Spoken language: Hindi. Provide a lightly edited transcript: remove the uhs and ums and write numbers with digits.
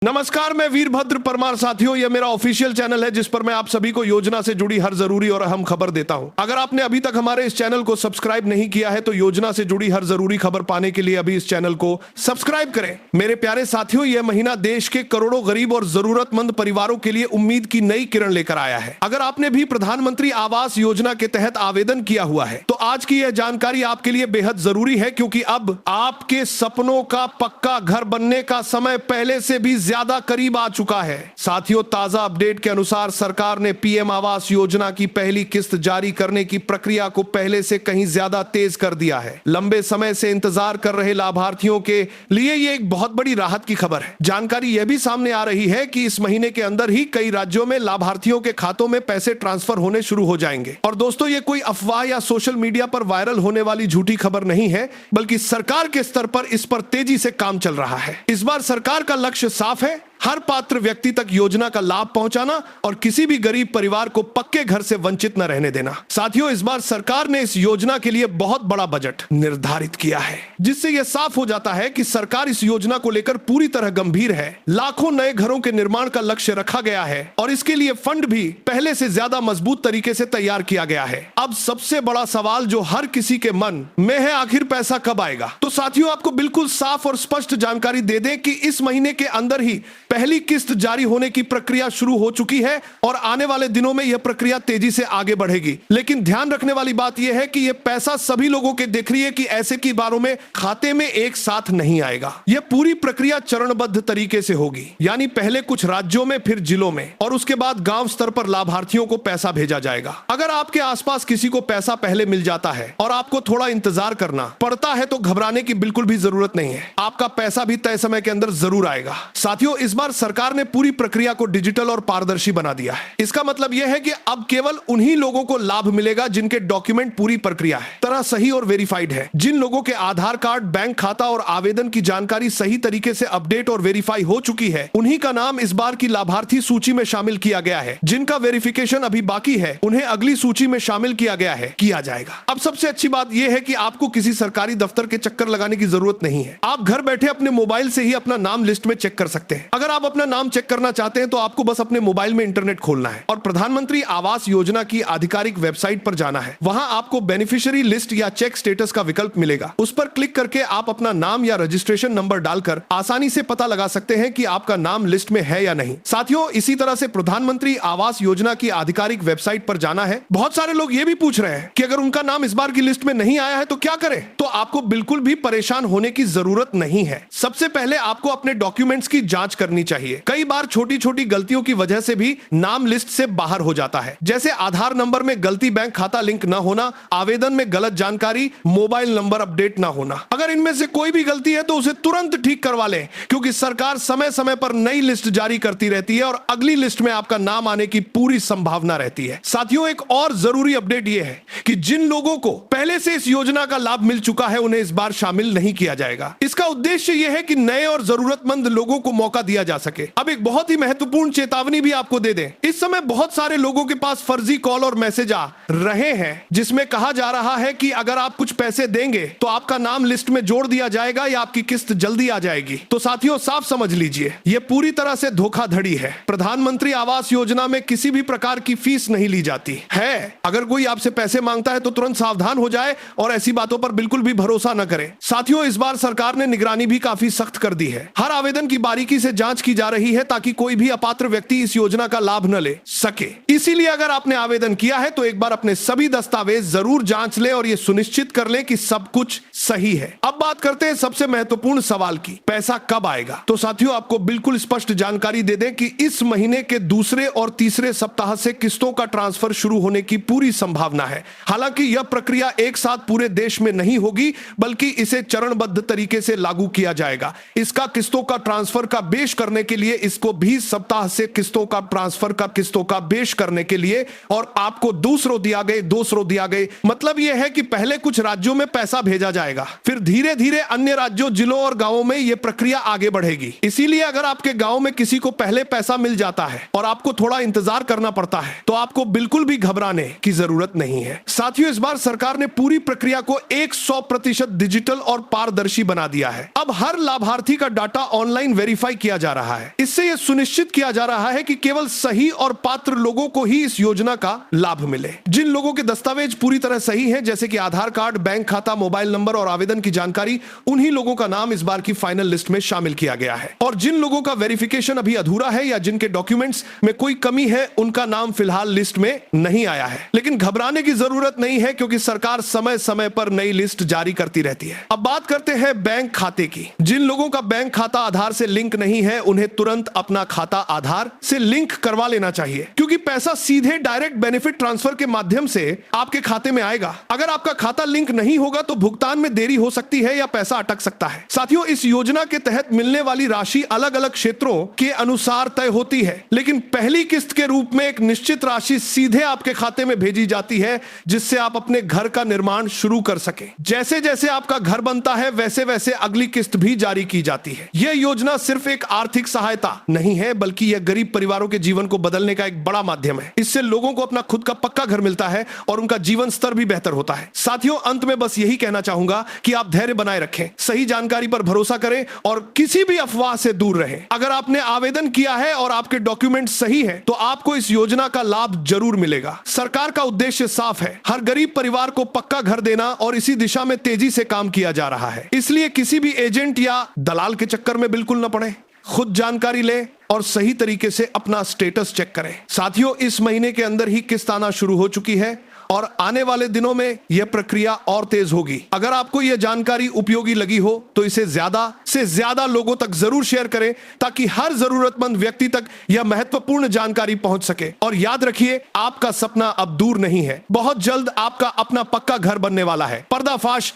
नमस्कार, मैं वीरभद्र परमार। साथियों, यह मेरा ऑफिशियल चैनल है जिस पर मैं आप सभी को योजना से जुड़ी हर जरूरी और अहम खबर देता हूं। अगर आपने अभी तक हमारे इस चैनल को सब्सक्राइब नहीं किया है तो योजना से जुड़ी हर जरूरी खबर पाने के लिए अभी इस चैनल को सब्सक्राइब करें। मेरे प्यारे साथियों, यह महीना देश के करोड़ों गरीब और जरूरतमंद परिवारों के लिए उम्मीद की नई किरण लेकर आया है। अगर आपने भी प्रधानमंत्री आवास योजना के तहत आवेदन किया हुआ है तो आज की यह जानकारी आपके लिए बेहद जरूरी है, क्योंकि अब आपके सपनों का पक्का घर बनने का समय पहले से भी ज्यादा करीब आ चुका है। साथियों, ताजा अपडेट के अनुसार सरकार ने पीएम आवास योजना की पहली किस्त जारी करने की प्रक्रिया को पहले से कहीं ज्यादा तेज कर दिया है। लंबे समय से इंतजार कर रहे लाभार्थियों के लिए ये एक बहुत बड़ी राहत की खबर है। जानकारी यह भी सामने आ रही है कि इस महीने के अंदर ही कई राज्यों में लाभार्थियों के खातों में पैसे ट्रांसफर होने शुरू हो जाएंगे। और दोस्तों, ये कोई अफवाह या सोशल मीडिया पर वायरल होने वाली झूठी खबर नहीं है, बल्कि सरकार के स्तर पर इस पर तेजी से काम चल रहा है। इस बार सरकार का लक्ष्य साफ है, हर पात्र व्यक्ति तक योजना का लाभ पहुंचाना और किसी भी गरीब परिवार को पक्के घर से वंचित न रहने देना। साथियों, इस बार सरकार ने इस योजना के लिए बहुत बड़ा बजट निर्धारित किया है, जिससे यह साफ हो जाता है कि सरकार इस योजना को लेकर पूरी तरह गंभीर है। लाखों नए घरों के निर्माण का लक्ष्य रखा गया है और इसके लिए फंड भी पहले से ज्यादा मजबूत तरीके से तैयार किया गया है। अब सबसे बड़ा सवाल जो हर किसी के मन में है, आखिर पैसा कब आएगा? तो साथियों, आपको बिल्कुल साफ और स्पष्ट जानकारी दे दें कि इस महीने के अंदर ही पहली किस्त जारी होने की प्रक्रिया शुरू हो चुकी है और आने वाले दिनों में यह प्रक्रिया तेजी से आगे बढ़ेगी। लेकिन ध्यान रखने वाली बात यह है कि यह पैसा सभी लोगों के देख रही है कि ऐसे की बारों में खाते में एक साथ नहीं आएगा। यह पूरी प्रक्रिया चरणबद्ध तरीके से होगी, यानी पहले कुछ राज्यों में, फिर जिलों में और उसके बाद गांव स्तर पर लाभार्थियों को पैसा भेजा जाएगा। अगर आपके आसपास किसी को पैसा पहले मिल जाता है और आपको थोड़ा इंतजार करना पड़ता है तो घबराने की बिल्कुल भी जरूरत नहीं है। आपका पैसा भी तय समय के अंदर जरूर आएगा। साथियों, इस बार सरकार ने पूरी प्रक्रिया को डिजिटल और पारदर्शी बना दिया है। इसका मतलब यह है कि अब केवल उन्हीं लोगों को लाभ मिलेगा जिनके डॉक्यूमेंट पूरी प्रक्रिया है तरह सही और वेरीफाइड है। जिन लोगों के आधार कार्ड, बैंक खाता और आवेदन की जानकारी सही तरीके से अपडेट और वेरीफाई हो चुकी है, उन्हीं का नाम इस बार की लाभार्थी सूची में शामिल किया गया है। जिनका वेरिफिकेशन अभी बाकी है, उन्हें अगली सूची में शामिल किया जाएगा। अब सबसे अच्छी बात यह है कि आपको किसी सरकारी दफ्तर के चक्कर लगाने की जरूरत नहीं है। आप घर बैठे अपने मोबाइल से ही अपना नाम लिस्ट में चेक कर सकते हैं। अगर आप अपना नाम चेक करना चाहते हैं तो आपको बस अपने मोबाइल में इंटरनेट खोलना है और प्रधानमंत्री आवास योजना की आधिकारिक वेबसाइट पर जाना है। वहां आपको बेनिफिशियरी लिस्ट या चेक स्टेटस का विकल्प मिलेगा। उस पर क्लिक करके आप अपना नाम या रजिस्ट्रेशन नंबर डालकर आसानी से पता लगा सकते हैं कि आपका नाम लिस्ट में है या नहीं। साथियों, इसी तरह से प्रधानमंत्री आवास योजना की आधिकारिक वेबसाइट पर जाना है। बहुत सारे लोग ये भी पूछ रहे हैं कि अगर उनका नाम इस बार की लिस्ट में नहीं आया है तो क्या करें? तो आपको बिल्कुल भी परेशान होने की जरूरत नहीं है। सबसे पहले आपको अपने डॉक्यूमेंट्स की जांच करनी चाहिए। कई बार छोटी छोटी गलतियों की वजह से भी नाम लिस्ट से बाहर हो जाता है, जैसे आधार नंबर में गलती, बैंक खाता लिंक न होना, आवेदन में गलत जानकारी, मोबाइल नंबर अपडेट न होना। अगर इनमें से कोई भी गलती है तो उसे तुरंत ठीक करवा लें, क्योंकि सरकार समय समय पर नई लिस्ट जारी करती रहती है और अगली लिस्ट में आपका नाम आने की पूरी संभावना रहती है। साथियों, एक और जरूरी अपडेट यह है कि जिन लोगों को पहले से इस योजना का लाभ मिल चुका है उन्हें इस बार शामिल नहीं किया जाएगा। इसका उद्देश्य यह है कि नए और जरूरतमंद लोगों को मौका दिया जा सके। अब एक बहुत ही महत्वपूर्ण चेतावनी भी आपको दे दें। इस समय बहुत सारे लोगों के पास फर्जी कॉल और मैसेज आ रहे हैं जिसमें कहा जा रहा है कि अगर आप कुछ पैसे देंगे तो आपका नाम लिस्ट में जोड़ दिया जाएगा या आपकी किस्त जल्दी आ जाएगी। तो साथियों, साफ समझ लीजिए, यह पूरी तरह से धोखाधड़ी है। प्रधानमंत्री आवास योजना में किसी भी प्रकार की फीस नहीं ली जाती है। अगर कोई आपसे पैसे मांगता है तो तुरंत सावधान हो जाए और ऐसी बातों पर बिल्कुल भी भरोसा न करें। साथियों, इस बार सरकार ने निगरानी भी काफी सख्त कर दी है। हर आवेदन की बारीकी से जांच की जा रही है ताकि कोई भी अपात्र व्यक्ति इस योजना का लाभ न ले सके। इसीलिए अगर आपने आवेदन किया है तो एक बार अपने सभी दस्तावेज जरूर जांच लें और यह सुनिश्चित कर लें कि सब कुछ सही है। अब बात करते हैं सबसे महत्वपूर्ण सवाल की, पैसा कब आएगा? तो साथियों, आपको बिल्कुल स्पष्ट जानकारी दे दें कि इस महीने के दूसरे और तीसरे सप्ताह से किस्तों का ट्रांसफर शुरू होने की पूरी संभावना है। हालांकि यह प्रक्रिया एक साथ पूरे देश में नहीं होगी, बल्कि इसे चरणबद्ध तरीके से लागू किया जाएगा। इसका किस्तों का ट्रांसफर का बेश करने के लिए इसको 20 सप्ताह से किस्तों का ट्रांसफर का किस्तों का बेश करने के लिए और आपको दूसरों दिया गए मतलब यह है कि पहले कुछ राज्यों में पैसा भेजा जाएगा, फिर धीरे धीरे अन्य राज्यों, जिलों और गांवों में यह प्रक्रिया आगे बढ़ेगी। इसीलिए अगर आपके गांव में किसी को पहले पैसा मिल जाता है और आपको थोड़ा इंतजार करना पड़ता है तो आपको बिल्कुल भी घबराने की जरूरत नहीं है। साथियों, इस बार सरकार ने पूरी प्रक्रिया को 100% डिजिटल और पारदर्शी बना दिया है। अब हर लाभार्थी का डाटा ऑनलाइन वेरीफाई किया जा जा रहा है। इससे यह सुनिश्चित किया जा रहा है कि केवल सही और पात्र लोगों को ही इस योजना का लाभ मिले। जिन लोगों के दस्तावेज पूरी तरह सही हैं, जैसे कि आधार कार्ड, बैंक खाता, मोबाइल नंबर और आवेदन की जानकारी, उन्हीं लोगों का नाम इस बार की फाइनल लिस्ट में शामिल किया गया है। और जिन लोगों का वेरिफिकेशन अभी अधूरा है या जिनके डॉक्यूमेंट्स में कोई कमी है, उनका नाम फिलहाल लिस्ट में नहीं आया है। लेकिन घबराने की जरूरत नहीं है, क्योंकि सरकार समय समय पर नई लिस्ट जारी करती रहती है। अब बात करते हैं बैंक खाते की। जिन लोगों का बैंक खाता आधार से लिंक नहीं है, उन्हें तुरंत अपना खाता आधार से लिंक करवा लेना चाहिए, क्योंकि पैसा सीधे डायरेक्ट बेनिफिट ट्रांसफर के माध्यम से आपके खाते में आएगा। अगर आपका खाता लिंक नहीं होगा तो भुगतान में देरी हो सकती है या पैसा अटक सकता है। साथियों, इस योजना के तहत मिलने वाली राशि अलग अलग क्षेत्रों के अनुसार तय होती है, लेकिन पहली किस्त के रूप में एक निश्चित राशि सीधे आपके खाते में भेजी जाती है, जिससे आप अपने घर का निर्माण शुरू कर सके। जैसे जैसे आपका घर बनता है, वैसे वैसे अगली किस्त भी जारी की जाती है। यह योजना सिर्फ एक आर्थिक सहायता नहीं है, बल्कि यह गरीब परिवारों के जीवन को बदलने का एक बड़ा माध्यम है। इससे लोगों को अपना खुद का पक्का घर मिलता है और उनका जीवन स्तर भी बेहतर होता है। साथियों, अंत में बस यही कहना चाहूंगा कि आप धैर्य बनाए रखें, सही जानकारी पर भरोसा करें और किसी भी अफवाह से दूर रहें। अगर आपने आवेदन किया है और आपके डॉक्यूमेंट सही है, तो आपको इस योजना का लाभ जरूर मिलेगा। सरकार का उद्देश्य साफ है, हर गरीब परिवार को पक्का घर देना, और इसी दिशा में तेजी से काम किया जा रहा है। इसलिए किसी भी एजेंट या दलाल के चक्कर में बिल्कुल न पड़े। खुद जानकारी ले और सही तरीके से अपना स्टेटस चेक करें। साथियों, इस महीने के अंदर ही किस्त आना शुरू हो चुकी है और आने वाले दिनों में यह प्रक्रिया और तेज होगी। अगर आपको यह जानकारी उपयोगी लगी हो तो इसे ज्यादा से ज्यादा लोगों तक जरूर शेयर करें, ताकि हर जरूरतमंद व्यक्ति तक यह महत्वपूर्ण जानकारी पहुंच सके। और याद रखिए, आपका सपना अब दूर नहीं है, बहुत जल्द आपका अपना पक्का घर बनने वाला है। पर्दाफाश